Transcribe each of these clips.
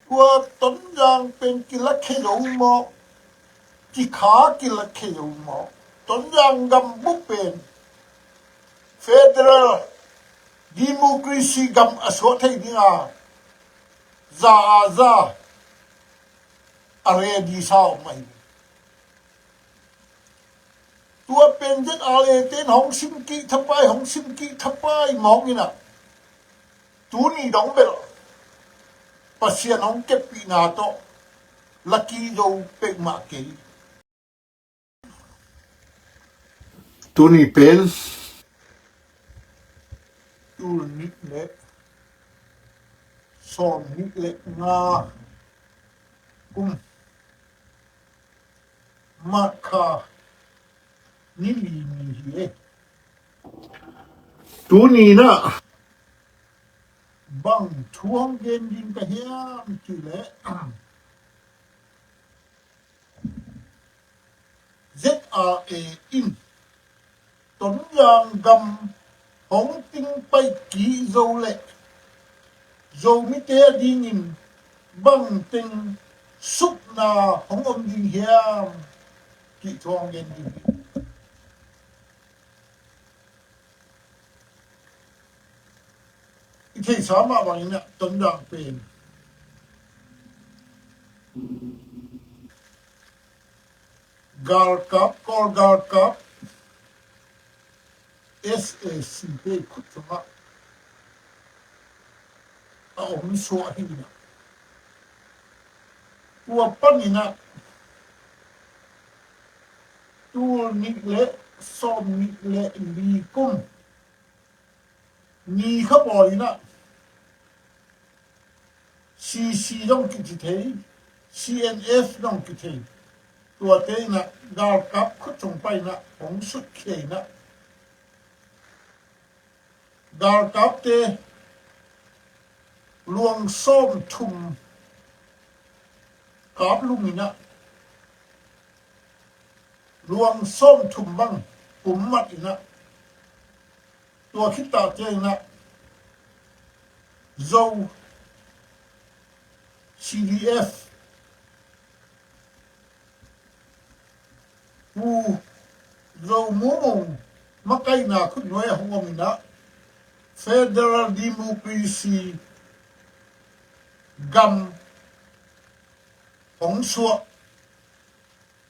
tua tấn giang bên kia lắc khe dấu mò chỉ khá kia lắc khe dấu mò tấn giang gầm bút bên federal democracy gầm ở số thay đi à za are đi sao mày tua bên rất ale tên hong sim ki thắp bay mong như nào tú ni đóng bê pasien hong kép bị na to lucky dâu bê mạ kê tú ni bên tu nít lệ son nít lệ nga maka ni hi tú ni na bang thuang gen din ka hiam ki le ZRA in tấn yang gam hong tinh bay ký dâu lệ dâu mi te đi nhìn băng tinh xúc na hong ông đi hiam kỹ thuang gen din thì sao mà bằng nhá tấn yang pen gal cup SACP khut chunga a om so hi na tua panina tu ni le som ni le li kum ni kha boy na CC dong ki thei CNF dong ki thei tua te na gal cup khut chung pai na ong sut khe na gal cup te luang som thum cáp lung na luang som thum bang mat na tua khita te na zo CDF u zo mong makai na khut noi hong na federal democracy gam hong suwa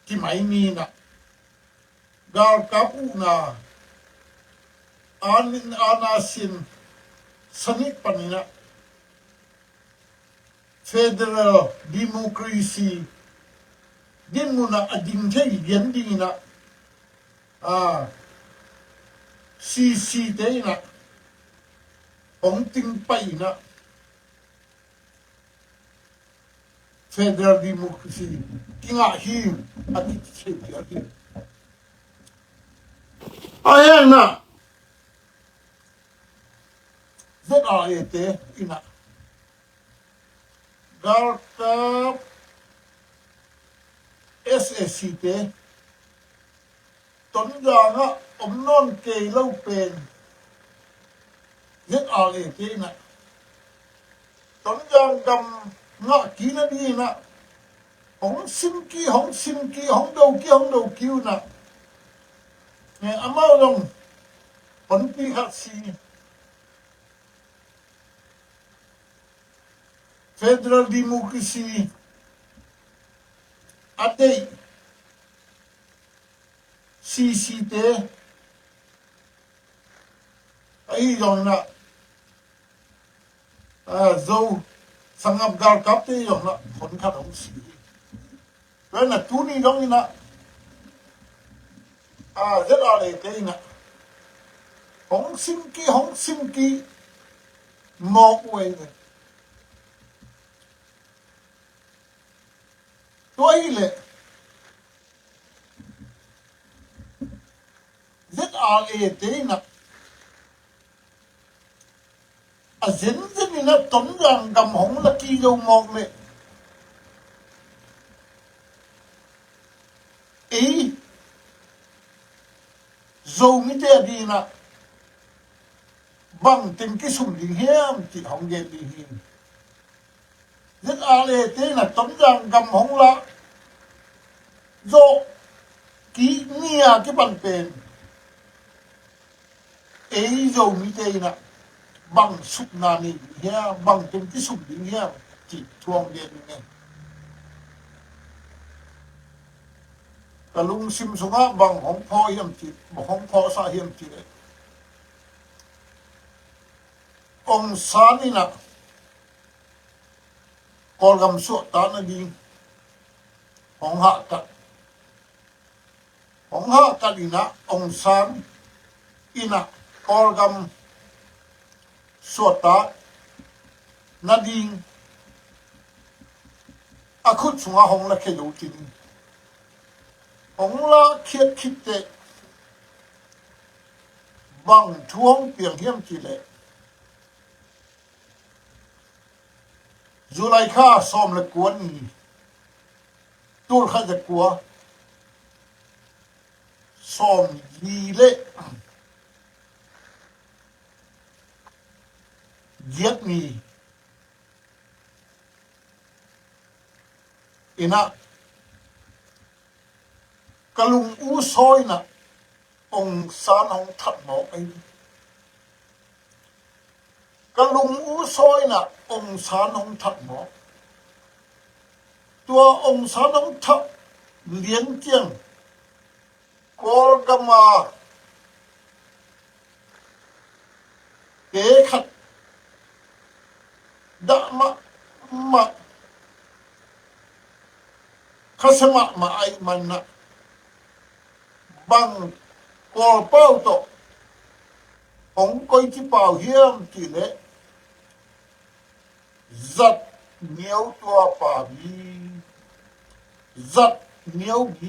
ki mai ni na gal kapu na anasin sanik panina federal democracy din muna ading thei yan ding na CC te na hong ting pai na federal democracy kinga hi ati che ati ayan na ZRA te ina gal cup SAC te ton nga om non ke lo pen ZRA te ina ton gam nga kí nó đi na hong sim ki hong đầu kiu na nghe amao long pon pi hat si federal democracy ate CC te ai dòng na dâu sangap gal kap te yong na khon khat hong si ve na tu ni dong ina ZRA te ina hong sim ki mo we ne toi le ZRA te ina zen ina tống rằng cầm hổng là kỳ dâu một lệ ý dâu mi te đi na bằng tình cái sùng đi hiếm thì hổng ghét đi hiếm rất ale thế là tấm giang gầm hông la do kỹ nia cái bàn bền ấy dầu mi tê nè bằng sụp nà nì nha bằng từng cái sụp đi nha chỉ thuồng điện nghe cả lung sim xuống á bằng hông pho hiểm chỉ hông pho sa hiểm chỉ đấy ông sáng đi nè còn gầm suốt ta nó đi hông hạ cắt đi nè ông sáng ina còn gầm suốt ta nó đi à khút xuống á hông là cái đầu tiên hông là khiết khít tệ bằng thuông biển hiểm chỉ lệ dù lại khá xóm là cuốn nhỉ tôi khá giật của xóm gì lệ giết nhỉ ina cả lùng u soi nè ông san ông thật máu ấy cả lùng u soi nè ông san ông thật máu tua ông san ông thật liên chiang có gama kế khát đã mà khát mà ai mà nè bằng cò bao tổ ông coi chỉ bảo hiểm chỉ lệ giật nhiều tua bà bi giật nhiều bi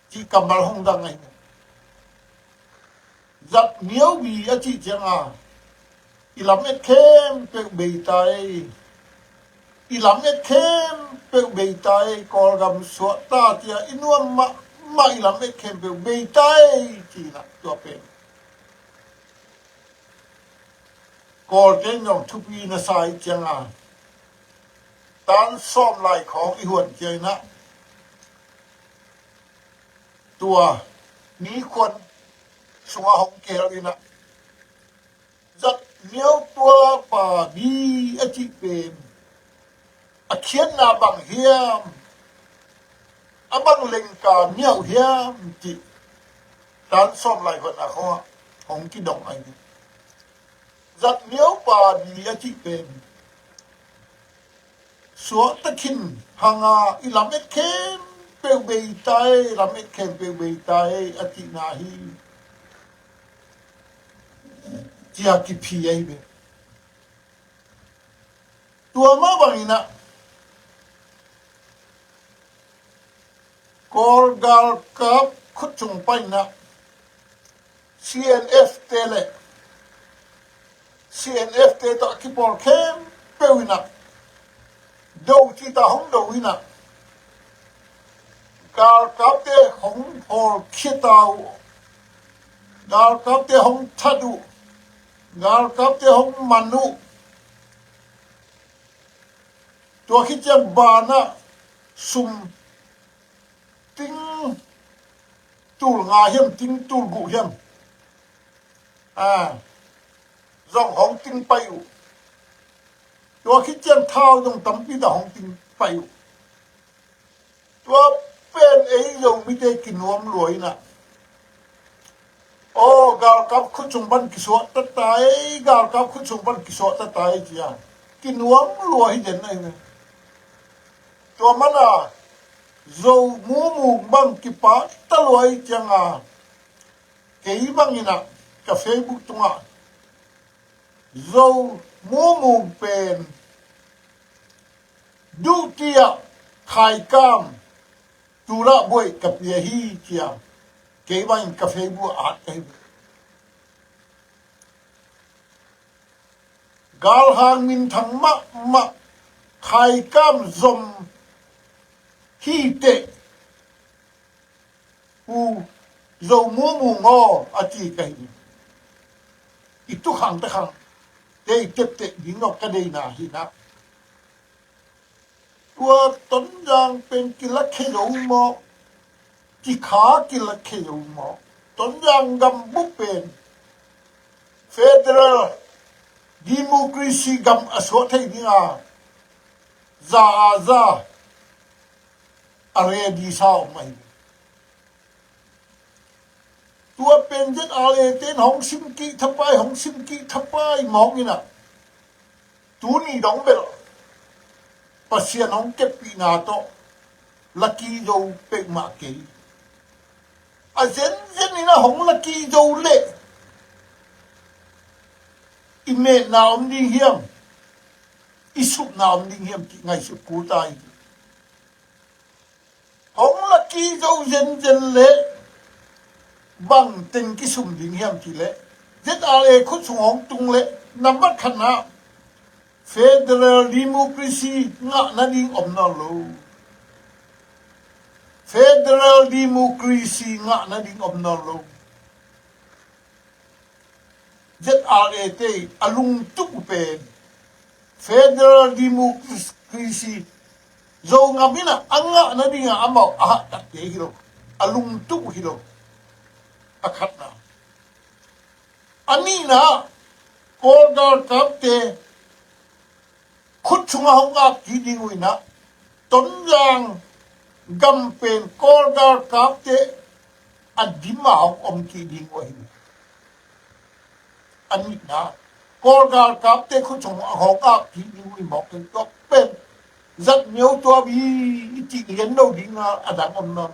chỉ cầm vào không đăng này giật nhiều bi á chị chẳng à ý lắm hết khem pe bì tay ý lắm hết khem pe bì tay còn gầm suốt ta thì inuam mà ý lắm hết khem pe bì tay chỉ là tua pe còn cái nhóm thúc vi nó sai chẳng à tan xóm lại khó cái huẩn chơi nè tua ní khuôn xuống hồng kêu đi nè rất nhiều tua bà đi ở chị bền khiến là bằng hiểm bằng lệnh cả nhiều hiểm chị tan xóm lại vẫn là khó hồng cái đồng anh rất nhiều bà đi ở chị bền số tất kinh hàng ý làm hết kém bèo bì tay làm hết kém bèo bì tay ở chị nào hi chỉ là cái phi ấy bê tua mà bằng ina call gal cup khut chung pain na CNF tele CNF te ta ki por khem bèo ina đâu chỉ ta không đâu ina gal cup te không por khitao gal cup te không thadu gal cup te không manu tua khi chăng bana sum ting tul nga hiểm ting tul gu hiểm dòng hong ting payu tua khi chăng thao dòng tấm pi da hong ting payu tua pen ấy dòng mi te kinuam loi na ô gal cup khut chung ban kiswa ta tai gal cup khut chung ban kiswa ta tai chia kinuam loi den này tua mana dầu mu bang kipa taloi chang cái bang ina ka Facebook tunga dầu mu pen du tia khai cam tu ra boy ka pia hi chia cái bang ka Facebook cái gal hang min thang ma khai cam zom hi tệ dầu mu ngò à chỉ cái itu khang ta khang đây tiếp tục những ngọc cái đây na hi na tua tuấn giang bên kia là khe dấu mò chỉ khá kia là khe dấu mò tuấn giang gầm bút bên federal democracy gầm ở số thay đi à za are đi sao mày tua bên rất ale tên hong sim ki thắp bay mong như nào tú ni đóng bê pasien hong kép pi na to lucky dâu pe ma ke a zen ni na hong lucky dâu lệ ime na om ding hiam isup na om ding hiam ki ngai su ku tai hong lucky dâu zen lệ bằng tình cái sum ding hiam ki lệ rất ale khut sung hong tung lệ nằm bắt khăn na federal democracy ngạ na ding om na lo federal democracy ngạ na ding om na lo ZRAT alung tuk pen federal democracy zo ngamina anga na dinga amau aha tak te hiro alung tuk hiro akhat na ani na order kap te khut chunga honga ki dingui na ton yang gam pen order kap te adima om ki dingui anh na Corgar cáp tê khúc trong họ cáp thì đi một cái cáp bên rất nhiều tua bi chỉ hiện đâu đi nga ở đằng ông nó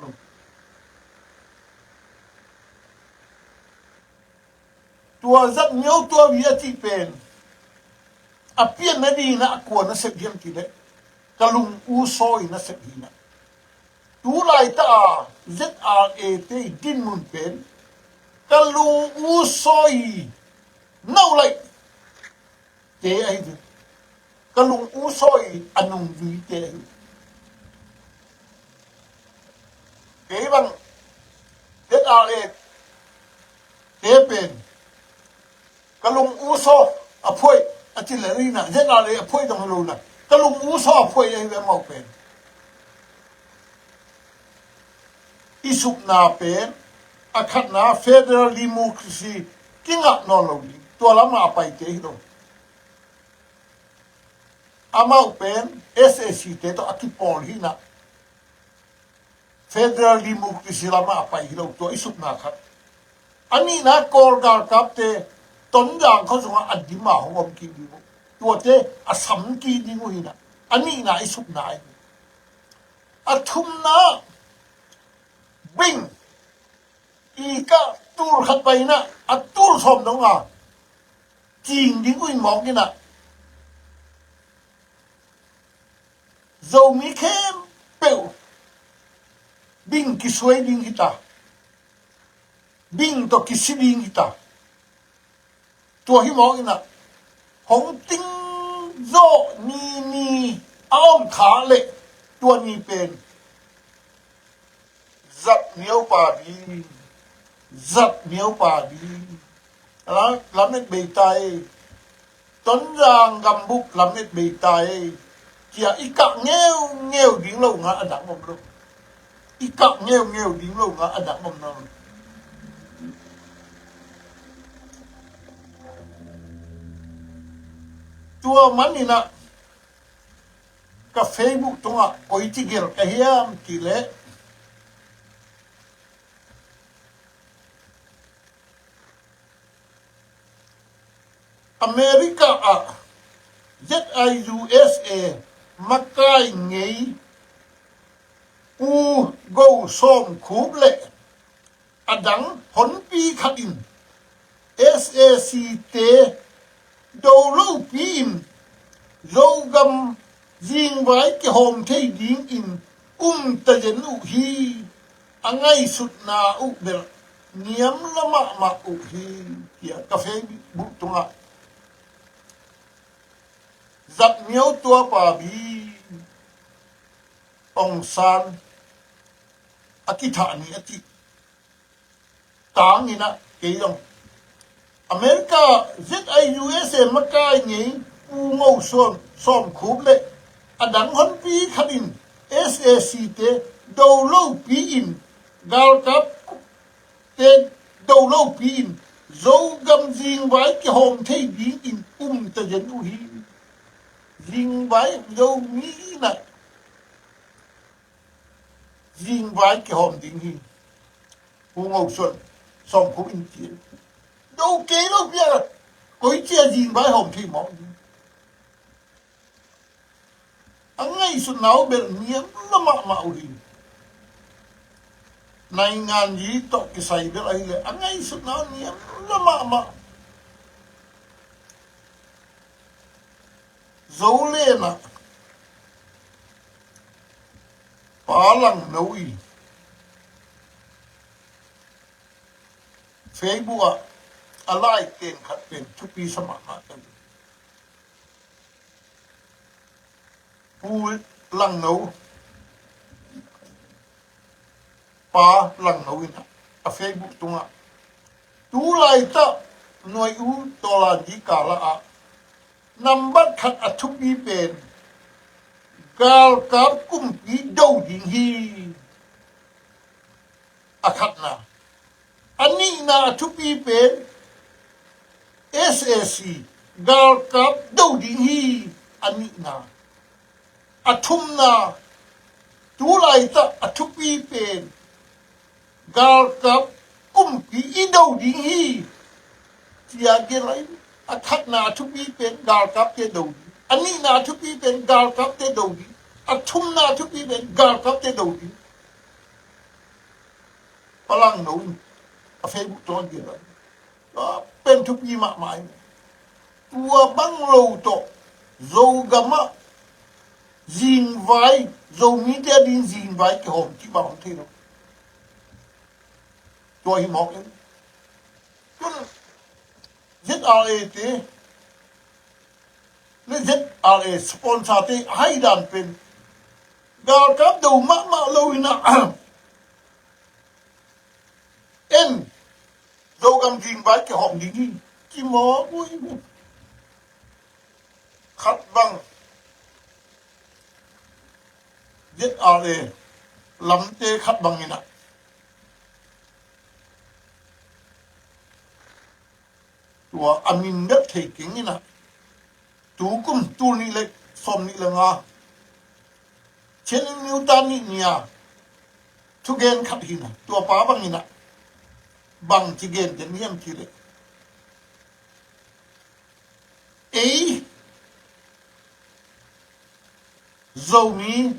tua rất nhiều tua bi chỉ bên à biển nó đi na của nó sẽ biến kỳ đấy kalung u soi nó sẽ đi na tu lại ta ZRAT din mun pen kalung u soi nâu lại thế ấy chứ cái lùng u soi anh nung gì thế cái bằng thế nào đấy thế bên cái lùng u so à phơi à chỉ là đi nè thế nào đấy à phơi trong lùng này cái lùng u so à phơi ấy về màu bên isup na bên à khát na federal democracy kinh ngạc nó lâu đi tua lắm mà phải chế đâu amau pen SSC te to akipol hi na federal democracy lama phải đâu tua isup na khat ani na Corgar kap te ton jang kho sunga adima hom ki di tua te asam ki di mu hi na ani na isup na ai athum na bing i ka tur khat pai na atur som dong a ching đi ngui mọc như nè dầu mi khem bèo bing ki suy bing kita bing to ki si bing kita tua hi mọc như nè hong tinh zo ni aom khá lệ tua ni pen giật miêu pa bi làm nét bề tai tuấn giang gầm bút làm nét bề tai kia ít cạn nghèo tiếng lâu ngã ăn đắng mồm đâu ít cạn nghèo tiếng lâu ngã ăn đắng mồm đâu tua mắn đi nè cái Facebook tung à ôi chỉ kiểu cái hiam kỳ lệ America a ZIUSA makai ngei u go som khub lệ adang hon pi khatin SACT do lo pin gam jing vai ke hom thei ding in ta jen u hi angai sut na u ber niam lama ma u hi kia cafe bu tunga giật miếu tua pa bi ông san akithani ati tang ina ke yong America USA makai ni u ngau som khub le adang hon pi khatin SAC te do lo pi in gal kap te do lo pi in zo gam jing vai ki hom thei bi in ta jen u hi jing vai zo mi na jing vai ki hom ding hi u ngau som khub in chi đâu kế đâu bia có chia gì với hồng thì mỏ anh ngay sự nào bên miếng nó mạo đi này ngàn gì to cái say bên ấy là anh ngay sự nào miếng nó mạo dấu lên à phá lăng nấu y Facebook à alai ten khat pen thupi sama na tan pu lang no pa lang no ina a Facebook tunga tu lai ta noi u to la di ka la a number khat a thupi pen gal kap kum pi do ding hi a khat na ani na thupi pen SAC gal kap do ding hi ani na athum na tu lai ta athupi pen gal kap kum pi I do ding hi tia ge lai akhat na athupi pen gal kap te do ani na athupi pen gal kap te do athum na athupi pen gal kap te do palang no a Facebook ton ge lai pen thupi ma mai tua bang lâu to dâu gama zin vai dâu mi te din zin vai cái hòm chỉ bảo thế đâu tôi hi mọc lên ZRA te le ZRA sponsor te hai dan pen gal kap đầu ma lâu ina en dâu gam zin vai cái hòm đi chỉ mỏ vui khát băng ZRA lắm tê khát băng như nè tùa amin đất thầy kính như nè tú cung tu ni lệ xóm ni là ngà trên níu ta ni nhà tu gen khát hi nè tùa phá băng như nè băng chỉ gen đến niệm chỉ lệ ấy dầu mi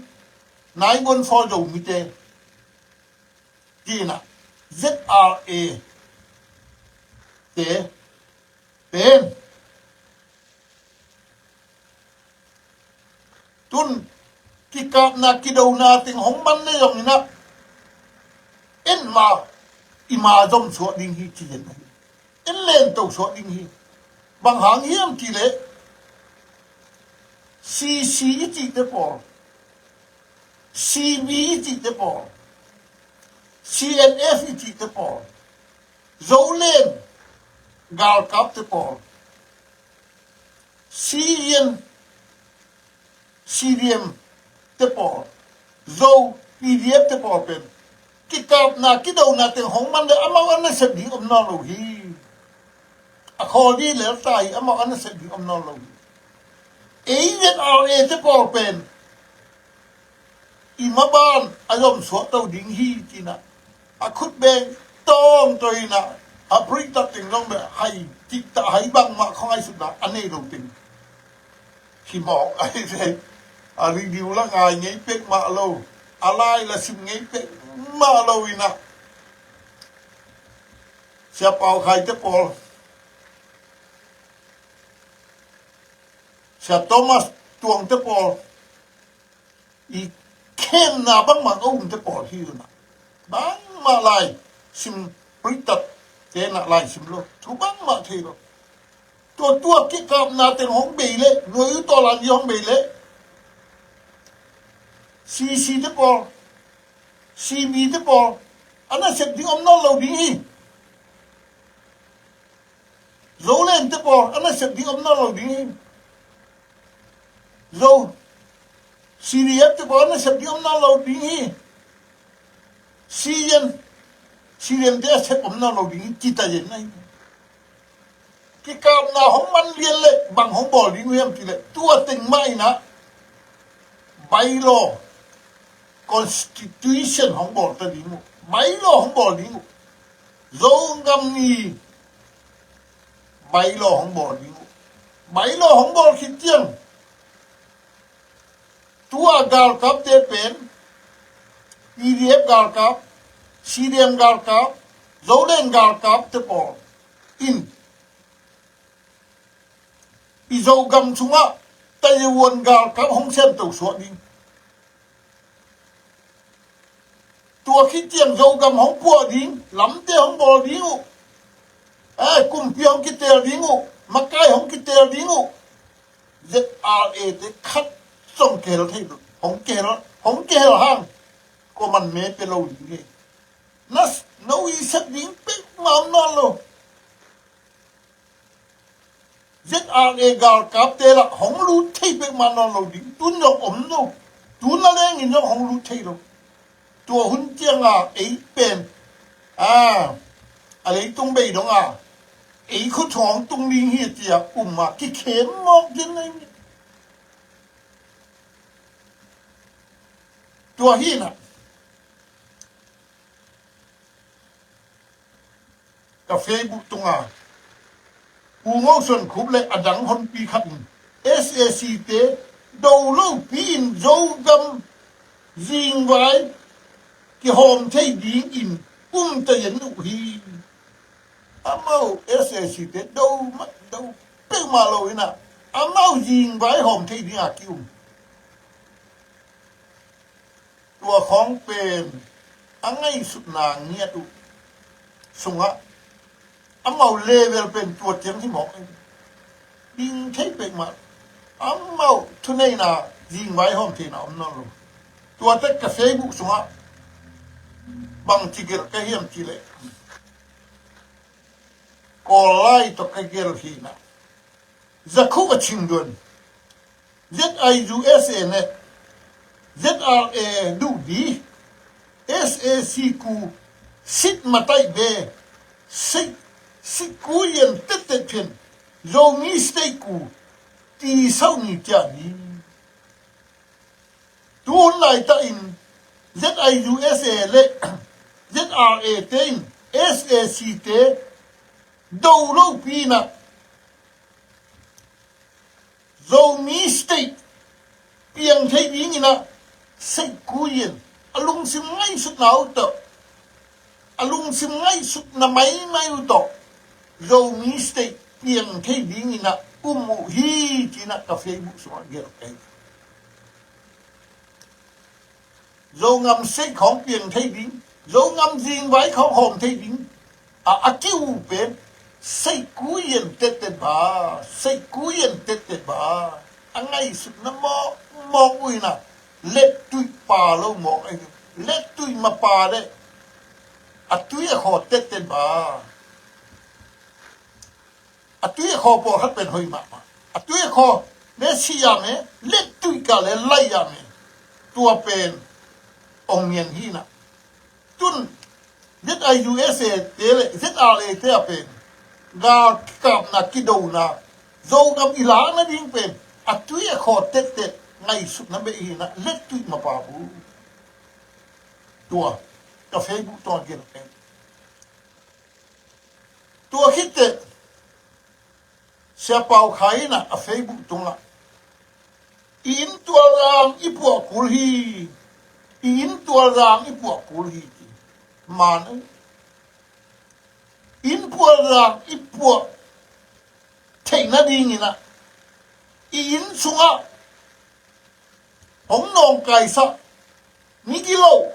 nãy quân phò dầu mi tê gì nè ZRA tê bên tun ki kap na ki đầu na tiếng hóng bắn lên dòng nè in mà ima dòng số đinh hi chỉ hiện này in lên tàu số đinh hi bằng hàng hiếm chỉ lệ CC chỉ tế bỏ CB chỉ tế bỏ CNF chỉ tế bỏ dấu lên gal kap tế bỏ CDM tế bỏ dấu PDF tế bỏ bên cái cặp na cái đầu na tiếng hóng man để amao anh sẽ bị ông nó lâu hi à khó đi lẽ tai amao anh sẽ bị ông nó lâu ấy ZRA tế bỏ bên imaban ayom so tàu ding hi chi na a khut beng tong toi na a bring ta ting long be hai chi ta hai bang ma không ai sụt da anh ấy đầu tình khi mỏ ai thế a review là ngài nhảy pek ma lâu a lai là sim nhảy pek ma lâu ina sia pau khai te pol sia Thomas tuang te pol I kem na bang ma ông te pol hi na bang ma lai sim pritat te na lai sim lo thu bang ma the lo tua cái cặp na tên hong bì lệ người to làm gì hong bì lệ CC te pol CB te pol anh sẽ đi ông nó lâu đi dấu lên tiếp bò anh ấy sẽ đi ôm nó rồi đi dấu Syria tiếp bò anh ấy sẽ đi ôm nó rồi đi Syrian thế sẽ ôm nó rồi đi kita vậy này cái cam nào không ăn liền lệ bằng không bỏ đi nguy hiểm thì lệ tua tình mai nè bylaw constitution không bỏ ta đi ngủ bylaw không bỏ đi ngủ dấu ngâm nghi bylaw không bỏ đi ngủ bylaw không bỏ khi tiếng tua gal cáp tê pen PDF gal cáp CDM gal cáp dấu đen gal cáp tê bỏ in bị dấu gầm xuống á tay quần gal cáp không xem tàu xuống đi tua khi tiếng dấu gầm không bỏ đi lắm tê không bỏ đi ngủ cùng pi không kí tê đi ngủ mà cái không kí tê đi ngủ ZRA tê khát xong kê rồi thấy được không kê rồi hang có mình mẹ bê lâu đi nó ý sách đi biết mà nó luôn ZRA gal cáp tê là không lưu thấy biết mà nó luôn đi tuôn nó ổn đâu tuôn nó lên nhìn nó không lưu thấy đâu tua hun tiếng ấy bên ấy tung bày đúng ấy khu chọn tung liên hiệp thì mà cái kém mọc trên này tua hi nè cà phê bút tung u ngô xuân khúc lệ đắng hôn pi khát SACT đầu lâu pin dấu găm riêng vái cái hòm thấy điên in ta dẫn hi amau SACT đâu bé mà lâu nè amau riêng vái hòm thấy điên kêu tua khóng bền ngay sụt nàng nghe tụ sung amau level bền tua tiếng thì mọc điên thấy bền mà amau thu này là riêng vái hòm thấy nào nó rồi tua tất cả Facebook sung bằng chỉ cái hiểm chỉ lệ còn lại to cái hi na zakhu ka chingdon ZIUSA ne ZRA du di SAC ku sit matai be sit ku yen tete chen zo mi stay ku ti sau ni tia ni tu lai ta in ZIUSA le ZRA tên SACT đầu lâu pi nè dầu mi state piang thấy bí như nè say cú yên alung sim ngay sút nào tờ alung sim ngay sút na máy tờ dầu mi state piang thấy bí như nè mù hi chỉ nè cà phê bút xuống ghê cái dầu ngầm say không piang thấy bí dấu ngâm riêng với không hồn thấy dính kêu bên xây cú yên tết bà ngay sụt nó mò ui nè lết tui bà lâu mò anh lết tui mà bà đấy tui khó tết bà tui khó bỏ hết bên hơi mà tui khó mẹ xì à mẹ lết tui cả lẽ lay à mẹ tua bên ông miền hi nè tun ZIUSA tele ZRA te pen ga kap na kido na zo ngam ila na ding pen atui kho tet ngai sut na be na let tu ma pa bu tua ka Facebook to gen pen tua hitte sia pau khai na a Facebook tunga in tua ram ipo kulhi in tua ram ipo kulhi man in puara ipua thei na ding ina in sunga hong nong kai sa ni kilo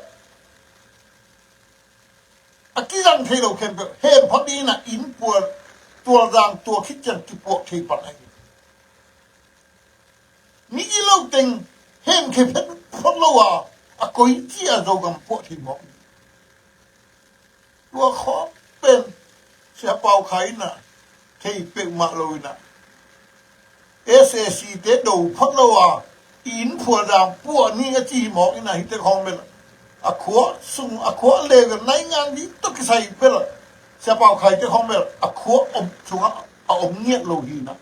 akirang thei lo kem he phadi na in puar tua rang tua kitchen ki po thei pan ai ni kilo teng hem ke phet phot lo wa a koi chi a zo gam po thei mo tua khó bên sẽ bao khai nè thầy bệ mà lôi nè SAC tế đầu phát lâu à in phùa rằng bùa ni chỉ mỏ cái này thì không biết à khóa sung à khóa lê cái này ngang đi tất cái sai biết là sẽ bảo khai thì không biết à khóa ông xuống à ông nghiệt lâu gì nè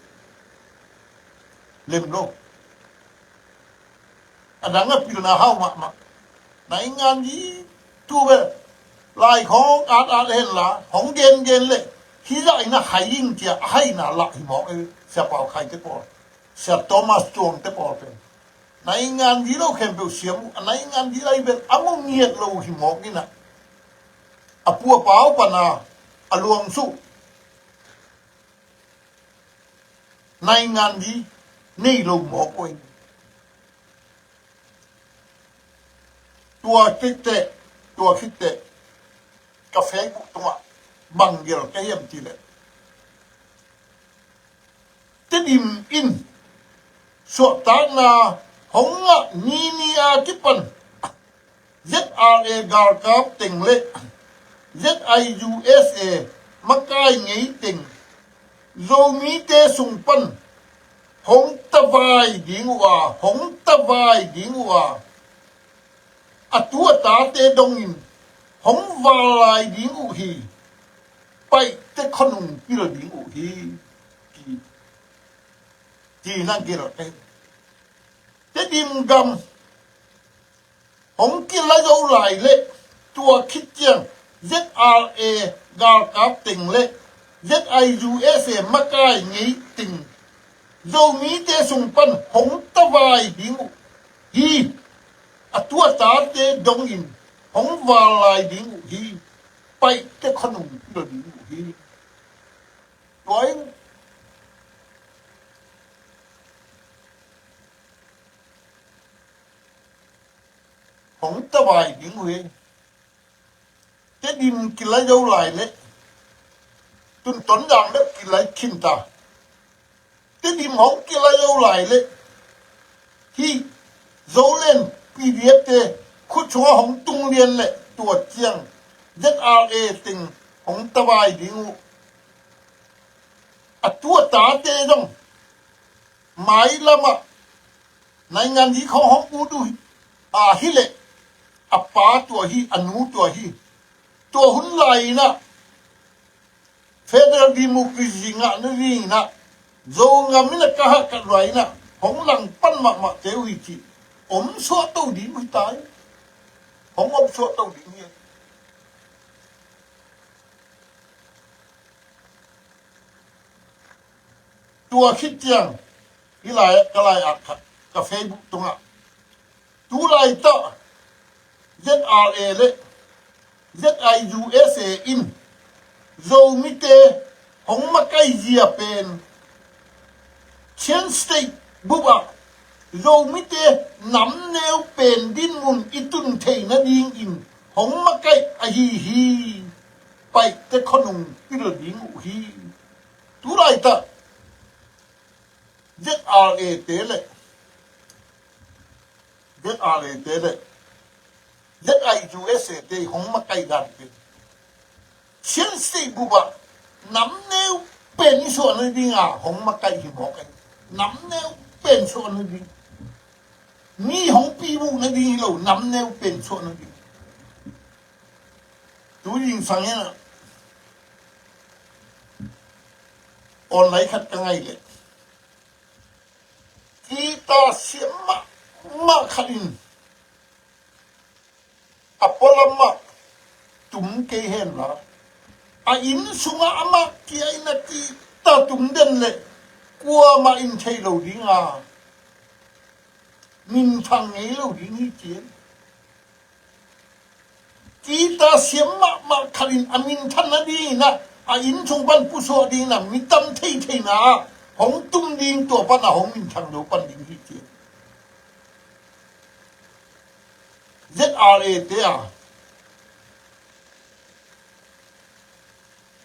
lên đâu à đáng là bị nào hao mà này ngang đi tu về lại không lên là không gen lệ khi dạy nó hay in thì hay là lại mỏ cái sẽ bảo khai thì bỏ sẽ Thomas chuông thì bỏ về này ngàn gì đâu khen biểu xiêm này ngàn gì đây bên ấm nghiệt lâu thì mỏ cái nè à bùa báo bà nà à luồng su này ngàn gì nê lâu mỏ quên tua khích tệ cà phê cũng tung ạ bằng kiểu cái hiểm chỉ lệ thế điểm in sọ tá na hong ngạ ni a kipan ZRA gar kap ting lệ ZIUSA makai ngei ting zomi te sung pan hong tavai ding wa atua ta te dongin hong valai ding u hi pai te khonung pil ding u hi ki na ki ro te dim gam hong ki la zo lai le tua khit chiang ZRA gar kap ting le ZIUSA makai ngei ting zo mi te sung pan hong tavai ding u hi atua ta te dongin hong valai ding u hi pai te khonung pil ding u hi toy hong tavai ding u hi te dim ki la zo lai le tun ton dang de ki lai khin ta te dim hong ki la zo lai le hi zo lên PDF te khu chua hong tung liên lệ tua chiang ZRA tình hong tawai ding a tua ta te dong mai lama nai ngan hi kho hong u du a hi le a pa tua hi anu tua hi tua hun lai na Federal Democracy nga na ri na zo nga mina ka ha ka rai na hong lang pan ma te wi chi om so tàu đi mới tới không ông so tàu đi nghe tua khít chiang cái lại cà phê tung ạ tu lại to ZRA le ZIUSA in dầu mi tê không mà cái gì à pen trên state bút ạ rồi mới thế nắm nêu bền din mùng itun thầy na điên in hong mà cái hi bay te khonung pil ding u hi tu lại ta ZRA te le ZIUSA te hong mà cái gan pe chen si bu ba nắm nêu bền so na ding à hong mà cái hi mo cái nắm nêu bền so na ding mi hong pi bu na đi lo nam neo pen so na đi tu yin sang ya online khat ka ngai le kita siam ma khalin apolama tum ke hen la a in sunga ama ki ai na ti ta tum den le kwa ma in thai lo ding a mình thằng ấy lâu đi nghĩ chuyện kita siam ma khalin amin than na đi na a in chung ban pu so đi na mi tâm thei na hong tum ding to pan na hong min thang lo pan ding hi chuyện ZRA te a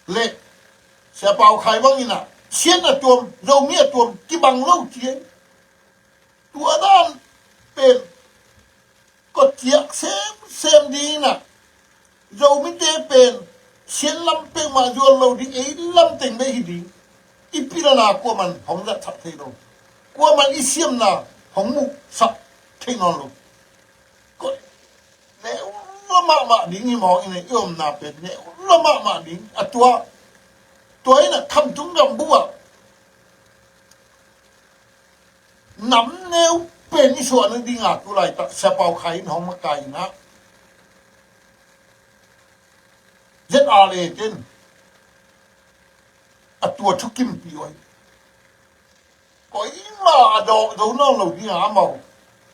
le sẽ bảo khai vang ina chen na tuom zo mi tuom ki bang lâu chuyện tua dan pen có chiếc xem đi nè dầu mới tê pen chen lâm pen mà ruột lâu đi ấy lâm tình đây đi อีพิลนากัวมันหงจะทัดเทโลกัวมันอีเสียมนาหงมุสับเทนอนโลก็เนี่ยละมาดิ้งอีหมออีเนี่ยยอมนาเป็นเนี่ยละมาดิ้งอ่ะตัวไอ้น่ะทำจุงดำบัวน้ำเนวเป็นอีส่วนนึงดิ้งอ่ะตัวไรตัดเสเปาไข่หองมาไก่นะเจ็ดอาเลเจนอ่ะตัวชุกิมปีไว้ก็อีมาดอกโดนน้องเราดิ้งอ่ะมา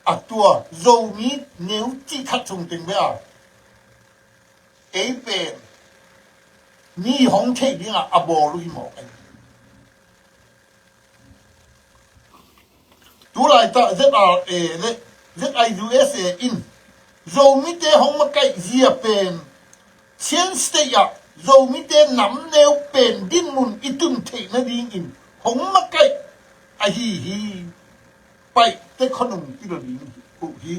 อ่ะตัวโจมีเนวจีทัดชงติงไปอ่ะเอเป็นนี่หงเทดิ้งอ่ะบอลุยหมอไอ้ตัวไรตัดZRA เนี่ย ZIUSA in โจมีเตหงมาไก่เสียเป็นเชียนสเตียโจมีเตน้ำเนวเป็นดินมุนอีตุนเทนดิ้งอินหงมาไก่ไอ้ฮีไปเตขนมที่เราดิ้งอุฮี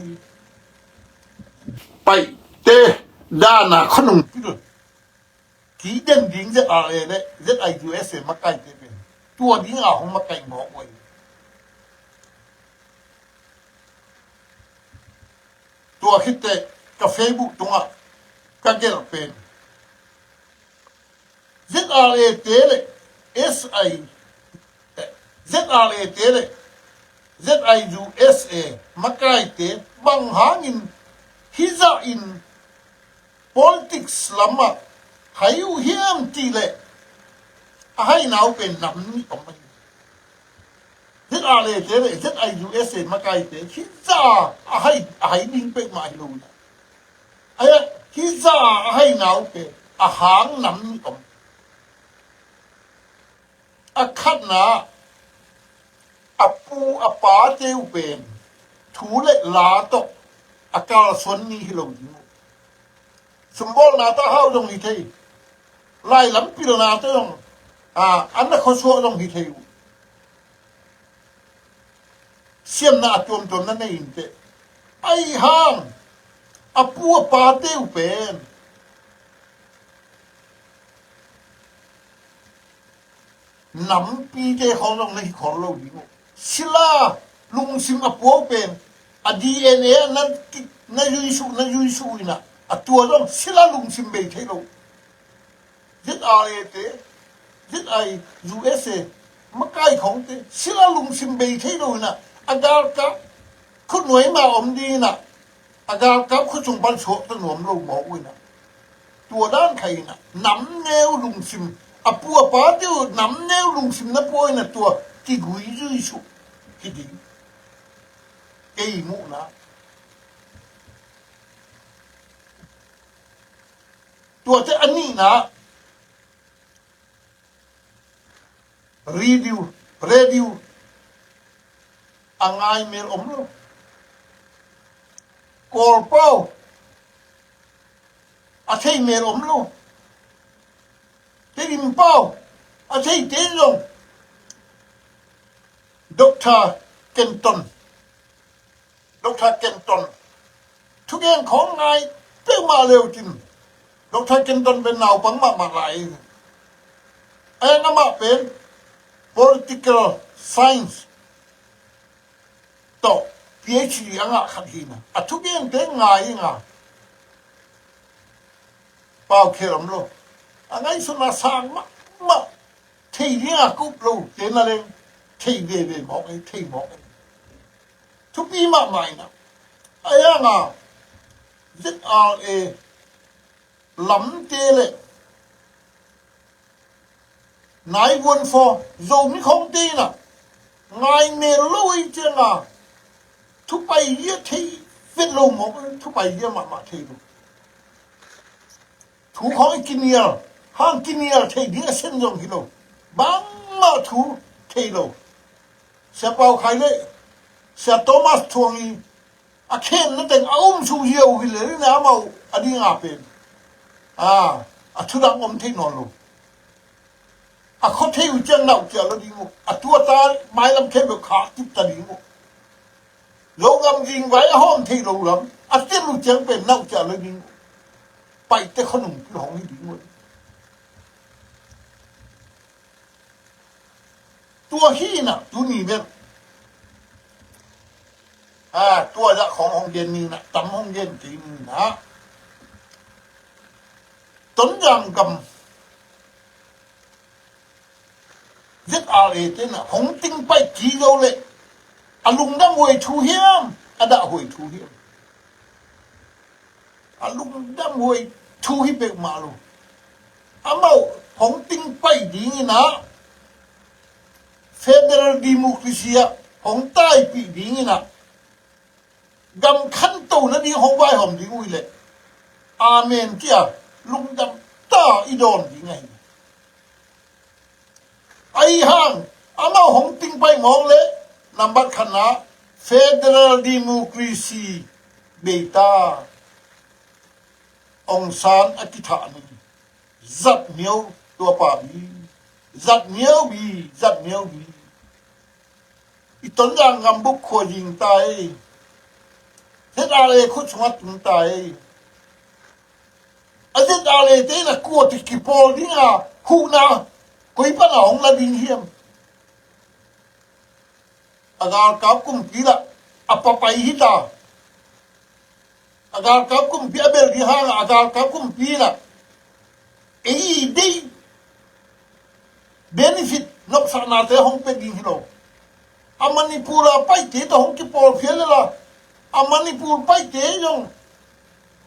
ไปเตด้านาขนมที่เราที่เด่นดิ้งZRA เนี่ย ZIUSA มาไก่เตเป็นตัวดิ้งอ่ะหงมาไก่หมอกไว้ตัวคิดแต่กับเฟซบุ๊กตรงอ่ะก็เกิดเป็น ZRA เตเลย SI ZRA เตเลย ZIUSA มาไกลเตบางหางินฮิซาอิน politics ลำอ่ะให้อยู่เฮียมตีเลยให้หนาวเป็นน้ำนี่ออกมาZRA เตเลย ZIUSA มาไกลเตฮิซาให้ดิ้งเป็นมาให้รู้ไอ้ฮิซาให้หนาวเป็นหางน้ำนี่ออกขัดนะปูปาเจ้าเป็นถูเล็ลาตกการส่วนนี้ให้เราดูสมบูรณ์นาตาเฮาตรงนี้ที่ไล่ลำปีนาตรงอันนั้นเขาชัวตรงนี้ที่เสียมนาจมนั่นเองเตไอ้ห้างปูปาเจ้าเป็นน้ำปีเจของเราในของเราดีมั้งศิลาลุงซิมปัวเป็นDNA นั่นยูสุอีน่ะตัวเราศิลาลุงซิมเบย์ที่เราZRA เตZIUSA มาใกล้ของเตศิลาลุงซิมเบย์ที่เราน่ะอาการกับคุณหน่วยมาอมดีน่ะอาการกับคุณจงบันโฉตหนวมเราหมอวิน่ะตัวด้านใครน่ะน้ำแนวลุงซิมปัวป้าเดียวน้ำแนวลุงซิมนับป่วยน่ะตัวที่กุยจุยสุที่ดีเอ้ยมูนะตัวที่อันนี้นะรีดิวอ่างไงเมลอมโลกอลเป้าอาใช่เมลอมโลเที่ริมเป้าอาใช่เจนลงดร.เกนตันทุกอย่างของนายเต้มาเร็วจริงดร.เกนตันเป็นนาวปังมาหลายนั่นมาเป็น political science ต่อ PhD อ่ะขัดหินะทุกอย่างเต้ง่ายง่ะเป้าเคลมโลไงสุนัขสร้างมาที่นี่กุบโลเจนอะไรที่เวหมอกที่หมอกทุกปีมากมายนะยังZRA ลำเจเลยนายวนฟอโจมีของตีนะนายเมลุยเจนะทุกไปเยอะที่ฟิตโลหมอกทุกไปเยอะมาที่ดูถูของกินเนียห้างกินเนียที่เดียเส้นยงกิโลบางมาถูที่โลเสียเปล่าใครเลยเสียโทมัสทวงอีเข็นนั่นแต่เอาชูเยี่ยวกิเลยนะมาอดีงาเป็นทุดังอมที่นอนลูเขาที่อยู่จังหนาเจ้าแล้วดิงูตัวตาไม้ลำเข้มแบบขาติดตาดิงูลงกำยิงไว้ห้องที่เราลำเจ้าลูกจังเป็นน่าเจ้าแล้วดิงูไปแต่ขนมหลงนี่ดิงู tua hi na tu ni ber tua da khong hong gen ni na tam hong gen ti ni na tuấn giang cầm giết thế là hống tinh bay ký đâu lệ lùng đã ngồi thu hiểm đã hồi thu hiểm lùng đã ngồi thu hiểm bек mà luôn mau hống tinh bay đi như nào Federal Democracy hống tai bị đi như nào gầm khăn tàu nó đi hống vai hòm đi ngồi lệ amen kia lùng đâm ta idon đi ngay ai hang amao hong ting pai ngong le number khana Federal Democracy beta ong san akitha ni zat miêu tua pa bi zat miêu bi iton yang ngam buk kho jing tai thế ra le khu chunga tung tai azet ale te na ko ti ki pol dinga hu na koi pa na hong la ding hiam agar ka kum pi la apa pai hi ta agar ka kum pi abel di ha agar ka kum pi la dei benefit nok sa na te hong pe ding hilo amani pura pai te to hong ki pol phiel la amani pur pai te yong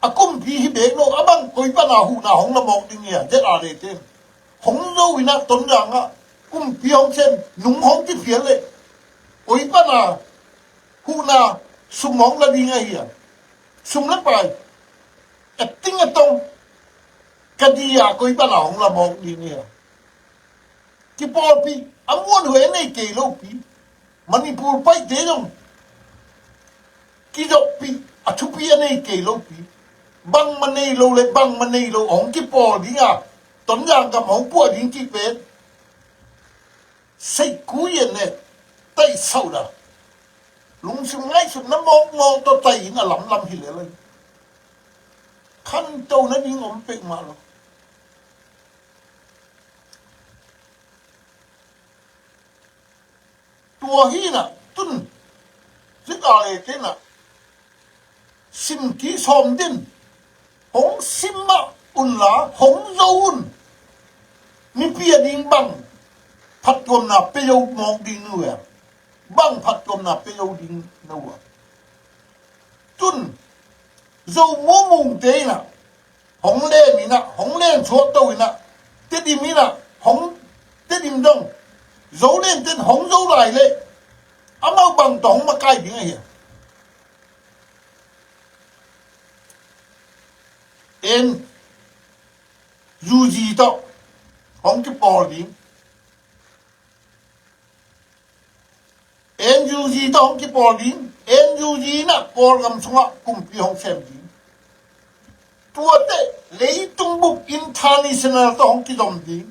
akum pi hi be no abang koi pa na hu na hong la mok ding ya je a le te hong zo ina ton jang a kum pi hong chen nung hong ki phiel le koi pa na hu na sum mong la ding a hi sum la pai ting a tong kadia koi pa na hong la mok ding ya ki pol pi amuan hue nei ke lo pi manipur pai te jong ki dok pi thu pi nei ke lo pi bang manei lo le bang manei lo ong ki pol ding a ton yang kam hong pu ding ki pe sei ku yen ne tai sau da lung sim ngai sum na mong to tai na lam hi le le khan to na ding om pe ma lo tua hi na tun zit a le te na sim ki som din hong sim ma un la hong zo un mi pia ding bang phát gồm na pe yo mong ding nu bang phát gồm na pe yo ding nu tun zo mo mung te na hong le mi na hong len chuo to na te di mi na hong te dim dong zo len ten hong zo lai le amao bang tong ma kai ding a en yu ji to hong ki pol ding en yu ji to hong ki pol ding en yu ji na pol gam sunga kum pi hong sem ding tua te lấy tung buk international to hong ki dom ding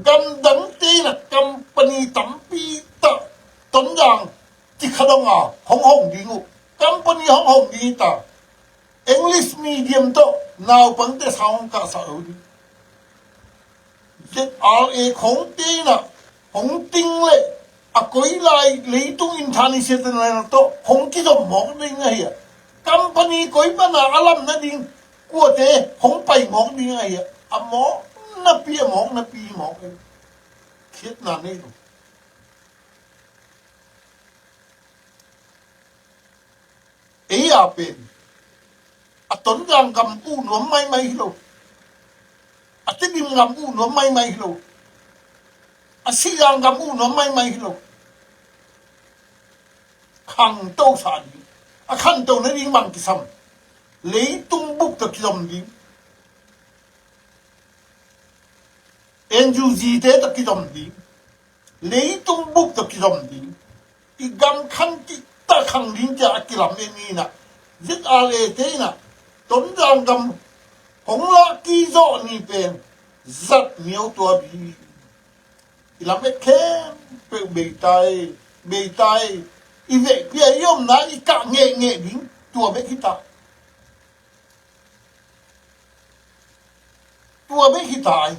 gam dang te na company tam pi ta ton yang ti khadong a hong hong ding company hong hong ding ta English medium to nào bằng te sao ka sa odi ZRA khong te na hong ting le a koi lai lấy tung international to hong ki dom mong ding a hi company koi pa na alam na ding của thế không phải món đi ngay à món nó bia món nó bia món khiết là này rồi ấy à bên à tuấn giang cầm u nó may luôn à cái đêm cầm u nó may luôn à xí giang cầm u nó may luôn khang tô sa đi à khang tô nó đi bằng cái sầm lấy tung bút được dòng đi en du gì thế được dòng đi lấy tung bút được dòng đi i gam khăn ti ta khang linh cha ki lam ni na zit ale thế na tốn giang gam hong la ki zo ni pen zat miêu tua bi i lam e kem pe be tai i ve pi yom na i ka nge ding tua be kita tua mấy khi tài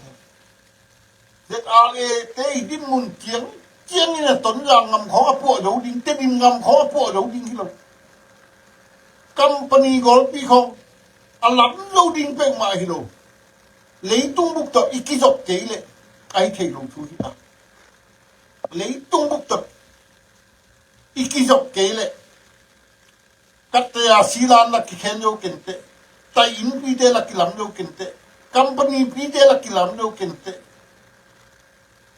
ZRA tây đi mun tiếng chiên như là tuấn rằng ngầm khó bộ đấu đinh tết đinh ngầm khó bộ đấu đinh cái company gold pi không lắm lâu đinh bên ngoài thì đâu lấy tung bục tập ít cái dọc kế lệ ai thầy lồng chú à lấy tung bục tập ít cái dọc kế lệ cắt xí lan là cái khen dâu kinh tế tay in pi thế là cái làm dâu kinh tế company pi thế là cái làm dâu kinh tế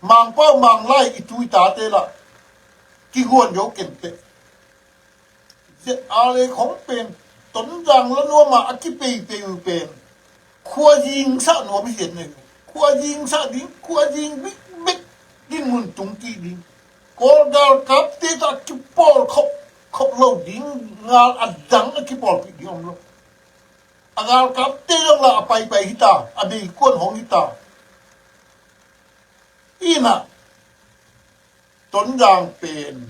mang bao mang lại ít túi ta thế là cái nguồn dâu kinh tế dễ ale không bền tuấn rằng là nó mà cái bền khoa riêng sa nó bị hiện này khoa riêng sa đi khoa riêng big big đi muốn tung kỳ đi có đào cáp tê ta cái ball khóc lâu đi ngal adang cái ball bị đi ông lo agal cáp tê là bay hita abi quân hong hita ina tuấn rằng bền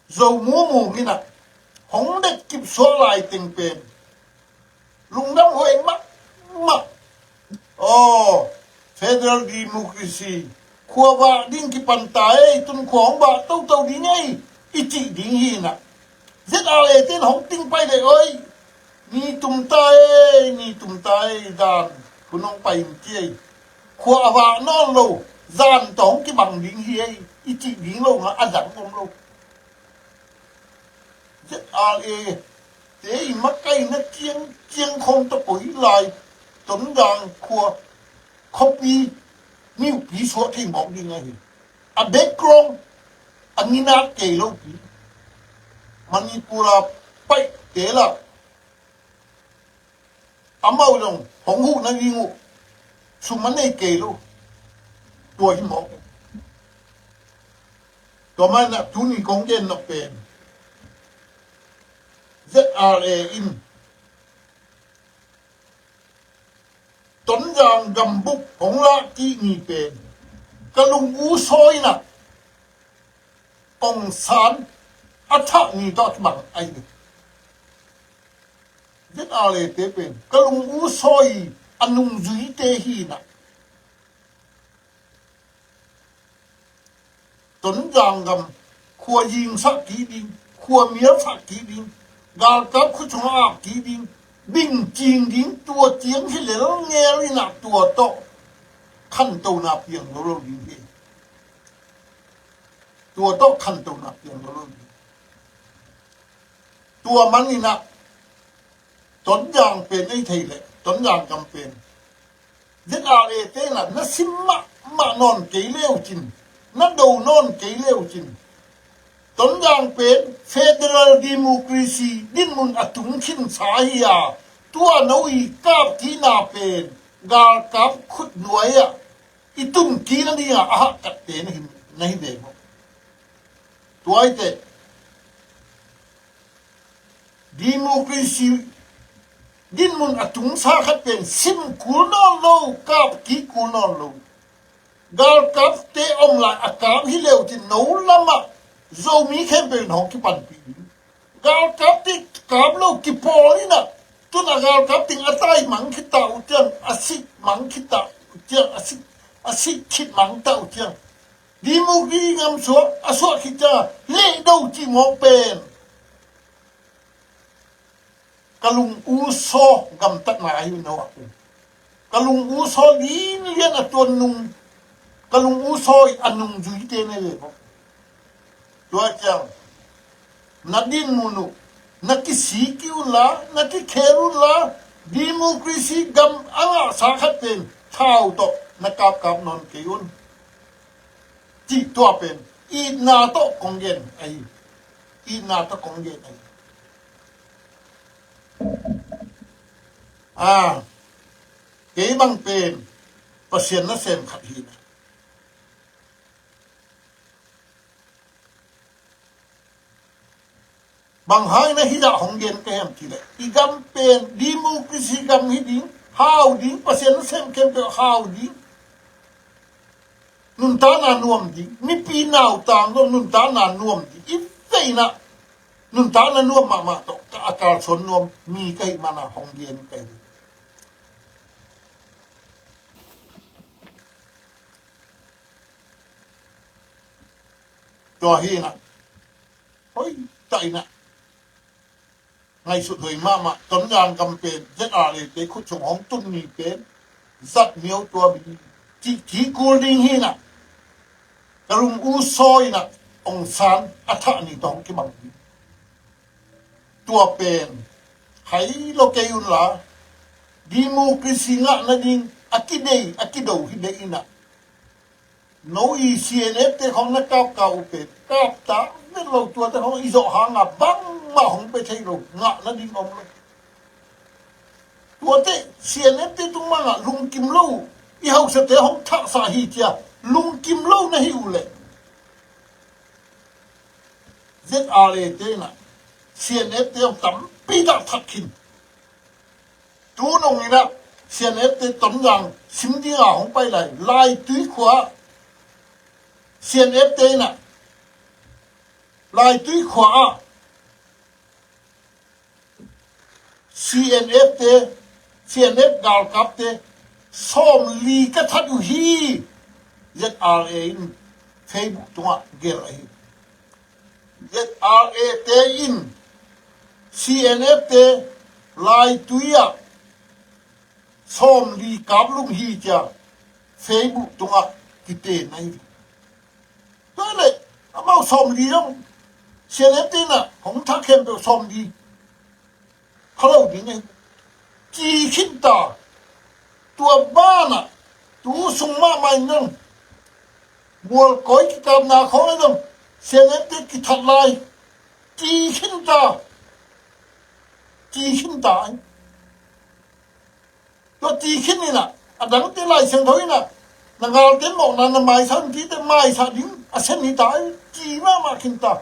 dầu mù như nè không để kịp xóa lại tình bền lùng năm hồi mắc Federal Democracy khua vạ đinh cái bàn tay tuần khoáng bạ tâu đi ngay ít chỉ đi hi nè giết ai tên không tinh bay đây ơi ni tum tay đàn của nó bay kia khua vạ non lâu dàn tổng cái bằng đi hi ấy ít chỉ đi lâu nó ăn dặn không lâu ZRA thế mắc cây nó chiên không ta quỷ lại tuấn rằng của copy new bí số thì mong đi ngay background anh na kể lâu bí Manipura bay kể là mau đồng hổng hụ nó đi ngủ sung mắn này kể lâu tuổi mong tụi mình là chú ni công dân nó bền ZRA in tuấn rằng gầm bục hổng lạ kỹ nghị bền cái lùng u soi nè ông sản thắc nghị đó bằng anh ZRA tế bền cái lùng u soi anh nung duy tế hi nè tuấn rằng gầm khua dinh sắc kỹ đi khua mía sắc kỹ đi gà cáp khu chung áp kỹ đi bình chinh đi tua tiếng hay là nghe đi nạp tua to khăn tàu nạp tiền nó rồi đi tua to khăn tàu nạp tiền nó rồi đi tua mắn đi nạp tuấn giang bền ấy thầy lệ tuấn giang cầm bền rất là thế là nó xím mà non kế leo chinh nó đầu non kế leo chinh tuấn giang bền Federal Democracy din mun atung khin sai ya tua noi kap thi na pen gal kap khut nuai ya itum ki na dia a kat te nahi de mo tuai te democracy din mun atung sa khat pen sim kul no lo kap ki kul no lo gal kap te om la akam hi leo tin no lama dầu mỹ khen về nó cái bản bị gạo cáp thì cáp lâu cái bò đi nè tôi là gạo cáp thì ở tay mắng cái tàu chân axit mắng cái tàu chân axit thịt mắng tàu chân đi mua đi ngâm xuống xuống khi cha lệ đâu chỉ ngó bền cái lùng u so gầm tắt lại nó cái lùng u so đi liên là tuần lùng cái lùng u so ăn lùng dưới tên này vậy không tua chang nadin munu nakisi kiula nakikherula democracy gam anga sakhaten thau to nakap kap non keun ti tua pen I na to kongen ai ke bang pen pasien na sen khat hi bằng hai na hida hong gen ke hem ti le igam pen democracy gam hi ding how ding pasien sem kem pe how ding nun ta na nuam ding mi pi nau tang no nun ta na nuam ding I fe na nun ta na nuam ma to ka akal son nom mi kai mana hong dien kai cho hi na oi tai na ngay sự hồi mà tuấn giang cầm tiền rất là để khúc trồng hóng tung nhị tiền rất nhiều tua bị chỉ cố định hi nè cái rung u soi nè ông san thà nhị tông cái bằng tua tiền hay lo cái yun là democracy ngã na ding akiday hi day na no CNF te không nó cao pe cao ta biết lâu tua te không izo hang à băng mà không pe thấy rồi ngã na ding ông tua te CNF te tung mà ngã lung kim lâu i hậu sẽ te không thạ sa hi chia lung kim lâu na hi ule ZRA te na CNF te ông tắm pi đã thật kinh chú nông này đó CNF te tấm rằng sim đi à không bay lại lai túi khóa CNF te nè lai túi khóa CNF te CNF gạo cặp te xóm lì cái thắt u hi ZRA in Facebook tung ạ ghê lại ZRA te in CNF te lai túi à xóm lì cặp lung hi cha Facebook tung ạ cái tên này đó là mau xóm lì không CNF te nè không thắc thêm được xóm lì hello đi này chỉ khinh ta tua ba nè tu sung ma mai nâng mua cối cái cam nào khó đấy không CNF te cái thật lại chỉ khinh ta tôi chỉ khinh này nè đắng te lại xem thôi nè là ngào tiếng một là mai sao chỉ te mai sao đính xem đi tại chỉ mà khinh ta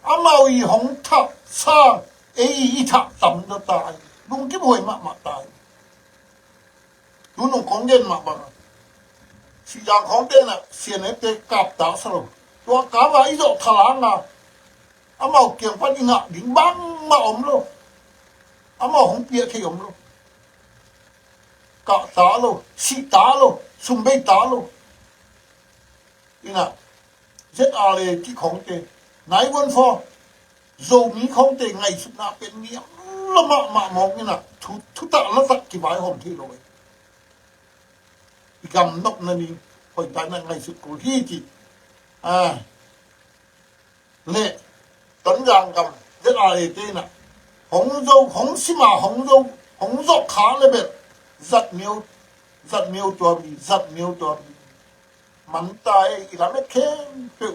mau y hong thà sa y thà tầm đó tại đúng cái buổi mà tại đúng không nhân mà bằng sự dạng không tên là CNF te cặp đá sao tôi cá vào ý độ thà láng nào mau kiểm phát đi ngạ đính băng mà ống luôn mau không bia khi ống luôn cả tá luôn xị tá luôn sum bê tá luôn đi nào rất cái không tên nãy vốn phò dù mỹ không tên ngày sụp nạp bên nghĩa là mà mong như nào thu tạ nó tắt cái bài hôm thi rồi cầm nóc này đi hồi tại này ngày sụp của hi chị lệ tấn giang cầm rất tên nè hồng xí mà hồng dâu khá lên bên giật miêu tua bị mắn tay làm hết khen biểu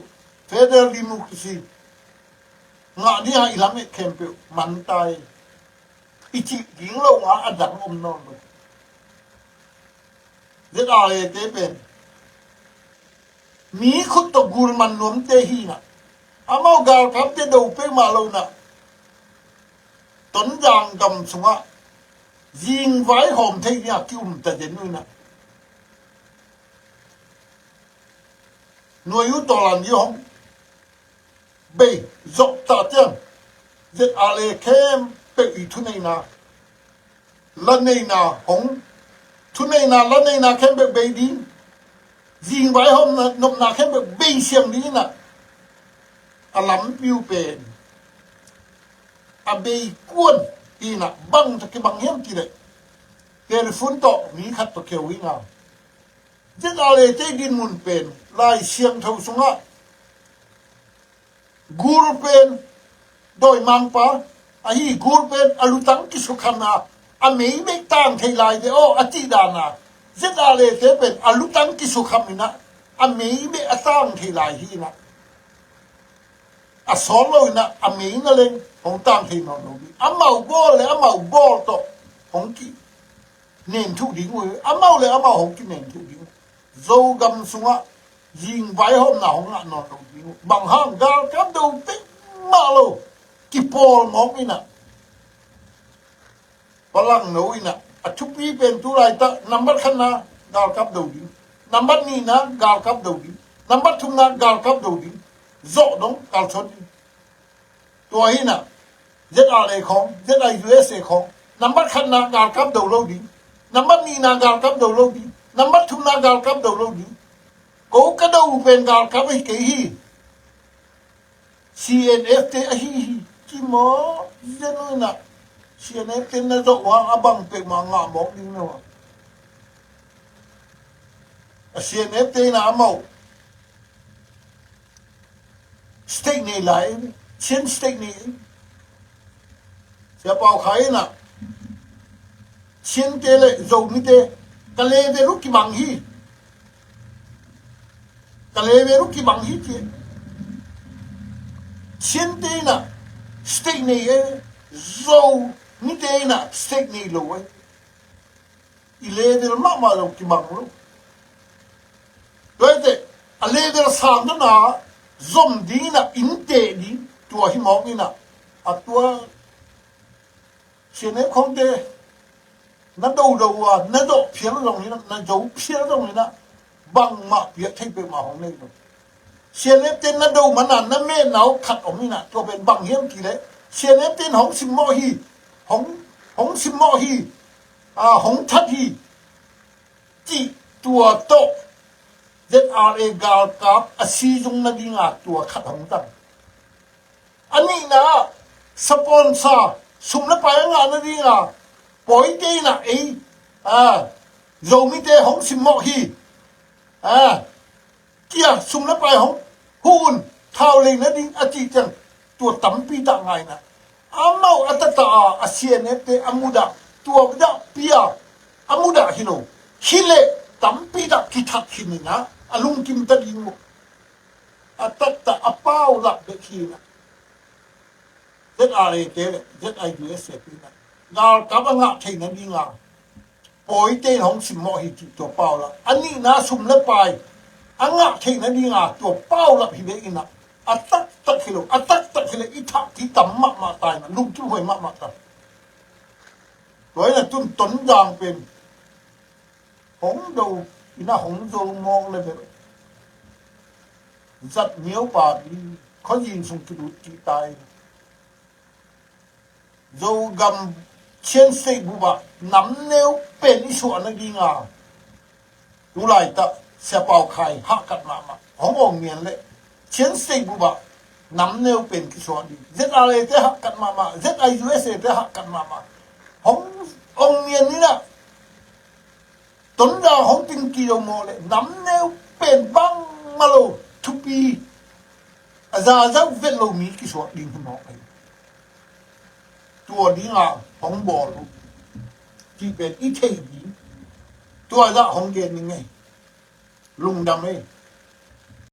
federal democracy ngã đi hay làm hết khen biểu mắn tay chỉ tiếng lâu ngã ăn đắng non rồi rất tế bên mỹ khut to gul man nuông te hi na mau gal khắp te đầu pe mà lâu nè tuấn giang cầm xuống á riêng vái hòm thấy nha kêu ta đến nuôi nè nuôi ưu to làm gì không bây dọc ta tiếng giết kem bị thu này nè lần này nè không thu này nè lần này nè kem bị đi riêng vái hòm nè nộp nè kem bị bây xiêm đi nè lắm piu bền bây cuốn đi nè băng cho cái băng hiếm gì đấy cái phun tọ mỹ khát tọ kêu ý nào rất chơi đi muốn bền lại xiềng thâu xuống á guru bền đôi mang pa hi guru bền alu tăng cái số khăn à mấy mấy tang thay lại đấy chị đàn à rất chơi bền alu tăng cái số khăn mình á mấy mấy tang thay lại hi nè xóm rồi nè mấy nó lên không tăng thì nó bị màu bò to không kỹ nền thu đỉnh rồi màu không kỹ nền thu đỉnh dâu gầm xuống á riêng vài hôm nào không ngạn nó đỉnh bằng hàng gal cáp đầu tích mà lâu kịp bò món đi nè và lăng nấu nè chúc bí bên tu lại ta nắm bắt khăn na gal cáp đầu đỉnh nắm bắt ni na gal cáp đầu đỉnh nắm bắt thung na gal cáp đầu đỉnh rộ đúng gal chốt tôi nè ZRA ของ ZIUSA ของนับบัตรขันนากาลกับดาวโลดีนับบัตรนีนากาลกับดาวโลดีนับบัตรทุนนากาลกับดาวโลดีกูก็ดาวเป็นกาลกับไอ้เกฮี CNF เตอฮีที่หมอเจนุนะ CNF เตน่าจะว่าอบังเป็นมางาบอกดีนะวะ CNF เตน่าเมาสเต็กนี่ไหลเช่นสเต็กนี่เสียเปล่าใครน่ะเช่นเตเลยโจมิเตกะเลเวรุกิบังฮีกะเลเวรุกิบังฮีเจเช่นเตน่ะสเต็กนี่โจมิเตน่ะสเต็กนี่โลยอีเลเวรมาโลกิบังโลด้วยเตอะเลเวรสามตัวน่ะzom na inte di tua hi mo ina atua chene khong de na do wa na do phiang long ni na jo phiang long ni na bang ma pia thai pe ma hong nei no chene ten na do man na me nau khat om ni na to ben bang hiam ki le chene ten hong sim mo hi hong sim mo hi hong that hi chi tua to ZRA กาลกับอาชีจงนักงานตัวขัดของตังอันนี้นะสปอนเซอร์สุมนับไปงานนักงานปล่อยเจนะเราไม่ได้ของสิมโมฮีเกี่ยสุมนับไปของหุ่นเท่าเลยนักอาชีจังตัวตั้มปีต่างไงนะอาเมาอัตตาอาเซียนเตอามุดาตัวดาปียอามุดาฮิโนฮิเลตั้มปีต่างกิทักฮิมินะalung kim tadingo atatta apau la bekina ZRA te ZIUSA pina gal kabanga theina dinga poi te hong sim mo hi ti to pau la ani na sum le pai anga theina dinga to pau la hi be ina atak tak kilo itha ti tam ma tai na lung chu hoi ma ta rồi là tuần giang bên hong đầu ina hong zo mong le be rất nhiều bà đi có nhìn xuống cái đút chỉ tay dâu gầm trên xây bù bạc nắm nêu bền đi xuống nó đi ngà đủ lại ta sẽ bảo khai hạ cắt mà không ổn miền lệ trên xây bù bạc nắm nêu bền cái xuống đi rất là lệ thế hạ cắt mà rất là USA thế hạ cắt mà không ổn miền như là tuấn ra không tin kỳ đâu mò lệ nắm nêu bền băng mà lô to be za vet lo mi ki so ding mo ai tua ding a hong bo lu ti pe i thei bi tua za hong ge ni ngai lung dam ai